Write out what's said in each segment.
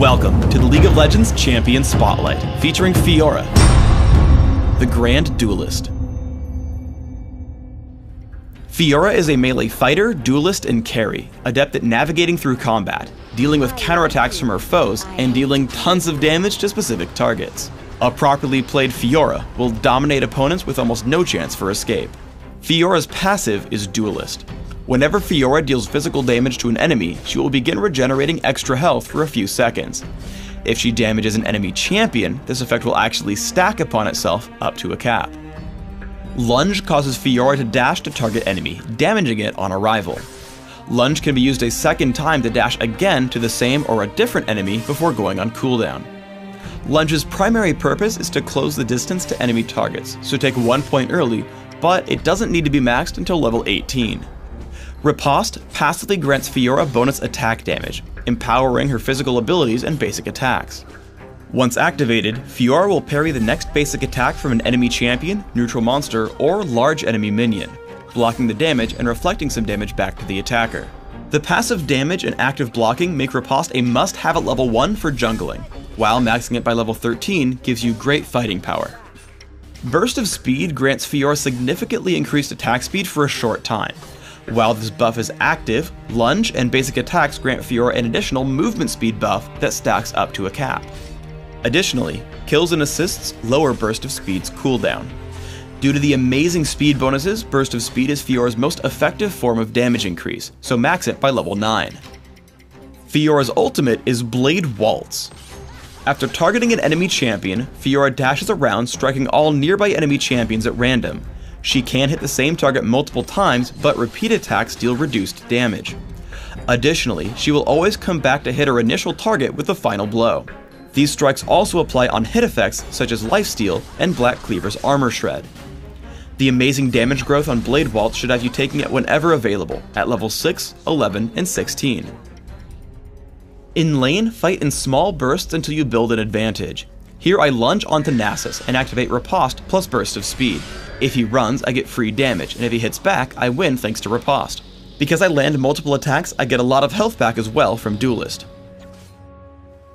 Welcome to the League of Legends Champion Spotlight, featuring Fiora, the Grand Duelist. Fiora is a melee fighter, duelist, and carry, adept at navigating through combat, dealing with counterattacks from her foes, and dealing tons of damage to specific targets. A properly played Fiora will dominate opponents with almost no chance for escape. Fiora's passive is Duelist. Whenever Fiora deals physical damage to an enemy, she will begin regenerating extra health for a few seconds. If she damages an enemy champion, this effect will actually stack upon itself up to a cap. Lunge causes Fiora to dash to target enemy, damaging it on arrival. Lunge can be used a second time to dash again to the same or a different enemy before going on cooldown. Lunge's primary purpose is to close the distance to enemy targets, so take 1 point early, but it doesn't need to be maxed until level 18. Riposte passively grants Fiora bonus attack damage, empowering her physical abilities and basic attacks. Once activated, Fiora will parry the next basic attack from an enemy champion, neutral monster, or large enemy minion, blocking the damage and reflecting some damage back to the attacker. The passive damage and active blocking make Riposte a must-have at level 1 for jungling, while maxing it by level 13 gives you great fighting power. Burst of Speed grants Fiora significantly increased attack speed for a short time. While this buff is active, Lunge and basic attacks grant Fiora an additional movement speed buff that stacks up to a cap. Additionally, kills and assists lower Burst of Speed's cooldown. Due to the amazing speed bonuses, Burst of Speed is Fiora's most effective form of damage increase, so max it by level 9. Fiora's ultimate is Blade Waltz. After targeting an enemy champion, Fiora dashes around, striking all nearby enemy champions at random. She can hit the same target multiple times, but repeat attacks deal reduced damage. Additionally, she will always come back to hit her initial target with the final blow. These strikes also apply on hit effects such as Lifesteal and Black Cleaver's Armor Shred. The amazing damage growth on Blade Waltz should have you taking it whenever available, at level 6, 11, and 16. In lane, fight in small bursts until you build an advantage. Here I lunge onto Nasus and activate Riposte plus Burst of Speed. If he runs, I get free damage, and if he hits back, I win thanks to Riposte. Because I land multiple attacks, I get a lot of health back as well from Duelist.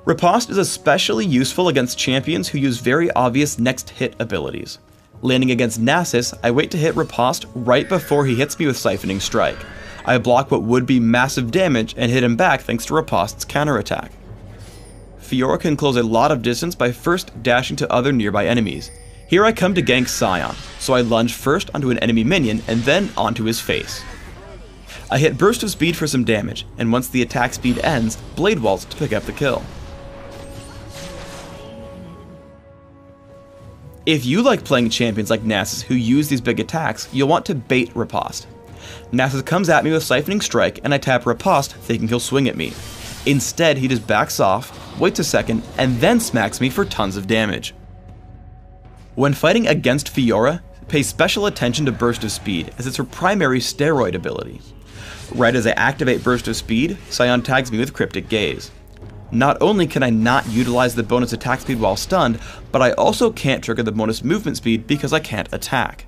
Riposte is especially useful against champions who use very obvious next hit abilities. Landing against Nasus, I wait to hit Riposte right before he hits me with Siphoning Strike. I block what would be massive damage and hit him back thanks to Riposte's counterattack. Fiora can close a lot of distance by first dashing to other nearby enemies. Here I come to gank Sion, so I lunge first onto an enemy minion and then onto his face. I hit Burst of Speed for some damage, and once the attack speed ends, Blade Waltz to pick up the kill. If you like playing champions like Nasus who use these big attacks, you'll want to bait Riposte. Nasus comes at me with Siphoning Strike and I tap Riposte thinking he'll swing at me. Instead, he just backs off, waits a second, and then smacks me for tons of damage. When fighting against Fiora, pay special attention to Burst of Speed, as it's her primary steroid ability. Right as I activate Burst of Speed, Sion tags me with Cryptic Gaze. Not only can I not utilize the bonus attack speed while stunned, but I also can't trigger the bonus movement speed because I can't attack.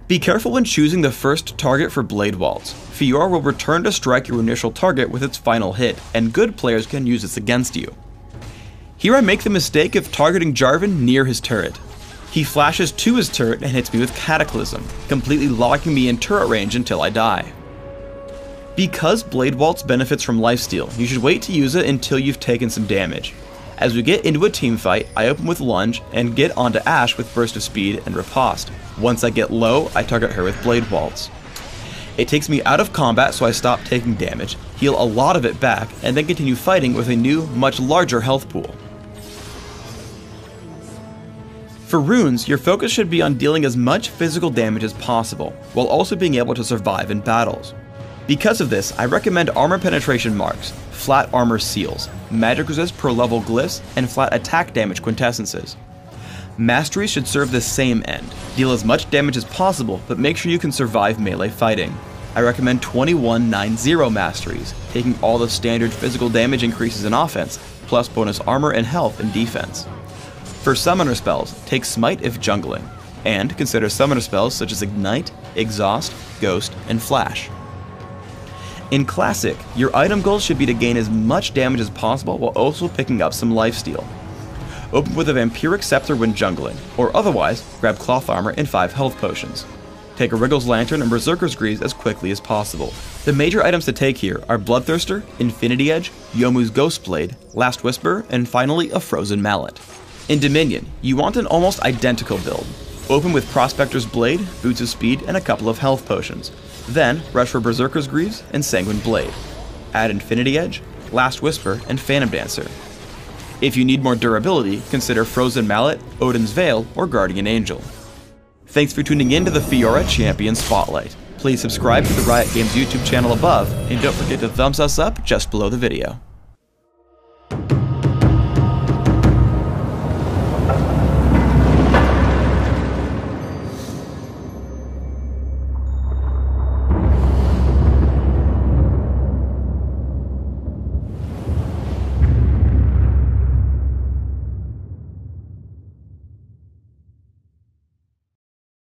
Be careful when choosing the first target for Blade Waltz. Fiora will return to strike your initial target with its final hit, and good players can use this against you. Here I make the mistake of targeting Jarvan near his turret. He flashes to his turret and hits me with Cataclysm, completely locking me in turret range until I die. Because Blade Waltz benefits from Lifesteal, you should wait to use it until you've taken some damage. As we get into a team fight, I open with Lunge and get onto Ashe with Burst of Speed and Riposte. Once I get low, I target her with Blade Waltz. It takes me out of combat so I stop taking damage, heal a lot of it back, and then continue fighting with a new, much larger health pool. For runes, your focus should be on dealing as much physical damage as possible, while also being able to survive in battles. Because of this, I recommend armor penetration marks, flat armor seals, magic resist per level glyphs, and flat attack damage quintessences. Masteries should serve the same end. Deal as much damage as possible, but make sure you can survive melee fighting. I recommend 2190 masteries, taking all the standard physical damage increases in offense, plus bonus armor and health in defense. For summoner spells, take Smite if jungling, and consider summoner spells such as Ignite, Exhaust, Ghost, and Flash. In Classic, your item goal should be to gain as much damage as possible while also picking up some lifesteal. Open with a Vampiric Scepter when jungling, or otherwise, grab Cloth Armor and 5 health potions. Take a Wriggle's Lantern and Berserker's Greaves as quickly as possible. The major items to take here are Bloodthirster, Infinity Edge, Yomu's Ghostblade, Last Whisper, and finally a Frozen Mallet. In Dominion, you want an almost identical build. Open with Prospector's Blade, Boots of Speed, and a couple of health potions. Then, rush for Berserker's Greaves and Sanguine Blade. Add Infinity Edge, Last Whisper, and Phantom Dancer. If you need more durability, consider Frozen Mallet, Odin's Veil, or Guardian Angel. Thanks for tuning in to the Fiora Champion Spotlight. Please subscribe to the Riot Games YouTube channel above, and don't forget to thumbs us up just below the video.